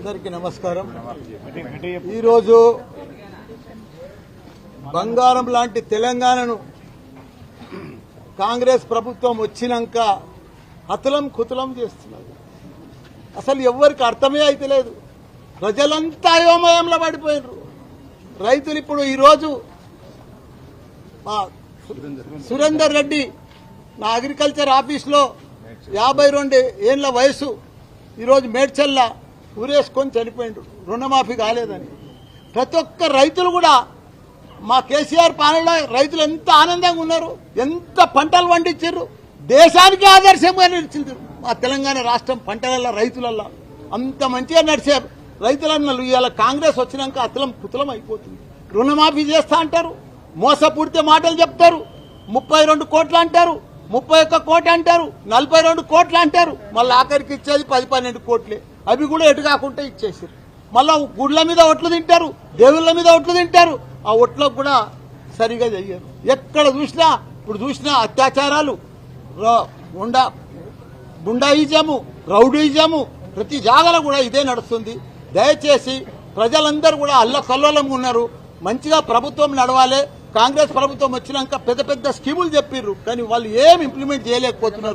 అందరికీ నమస్కారం. ఈరోజు బంగారం లాంటి తెలంగాణను కాంగ్రెస్ ప్రభుత్వం వచ్చినాక అతలం కుతలం చేస్తున్నారు. అసలు ఎవరికి అర్థమే అయితే లేదు. ప్రజలంతా అయోమయంలో పడిపోయినారు. రైతులు ఇప్పుడు ఈరోజు సురేందర్ రెడ్డి నా అగ్రికల్చర్ ఆఫీస్లో 52 ఏళ్ల వయసు ఈరోజు మేడ్చల్ల ఊరేసుకొని చనిపోయిండు, రుణమాఫీ కాలేదని. ప్రతి ఒక్క రైతులు కూడా మా కేసీఆర్ పాలనలో రైతులు ఎంత ఆనందంగా ఉన్నారు, ఎంత పంటలు పండించారు, దేశానికి ఆదర్శంగా నిలిచింది. మా తెలంగాణ రాష్ట్రం పంటలల్లో రైతులల్లో అంత మంచిగా నడిచే రైతులన్నలు ఇవాళ కాంగ్రెస్ వచ్చినాక అతలం కుతలం అయిపోతుంది. రుణమాఫీ చేస్తా అంటారు, మోసపూడితే మాటలు చెప్తారు, 32 కోట్లు అంటారు, 31 కోట్లు అంటారు, 42 కోట్లు అంటారు. మళ్ళీ ఆఖరికి ఇచ్చేది 10-12 కోట్లే. అవి కూడా ఎటు కాకుండా ఇచ్చేసారు. మళ్ళా గుడ్ల మీద ఒట్లు తింటారు, దేవుళ్ళ మీద ఒట్లు తింటారు. ఆ ఒట్లకు కూడా సరిగా చెయ్యరు. ఎక్కడ చూసినా ఇప్పుడు చూసినా అత్యాచారాలు, గుండాయిజము, రౌడీజము, ప్రతి జాగాలో కూడా ఇదే నడుస్తుంది. దయచేసి ప్రజలందరూ కూడా అల్లకల్లోలంగా ఉన్నారు. మంచిగా ప్రభుత్వం నడవాలి. కాంగ్రెస్ ప్రభుత్వం వచ్చినాక పెద్ద పెద్ద స్కీములు చెప్పిర్రు, కానీ వాళ్ళు ఏం ఇంప్లిమెంట్ చేయలేకపోతున్నారు.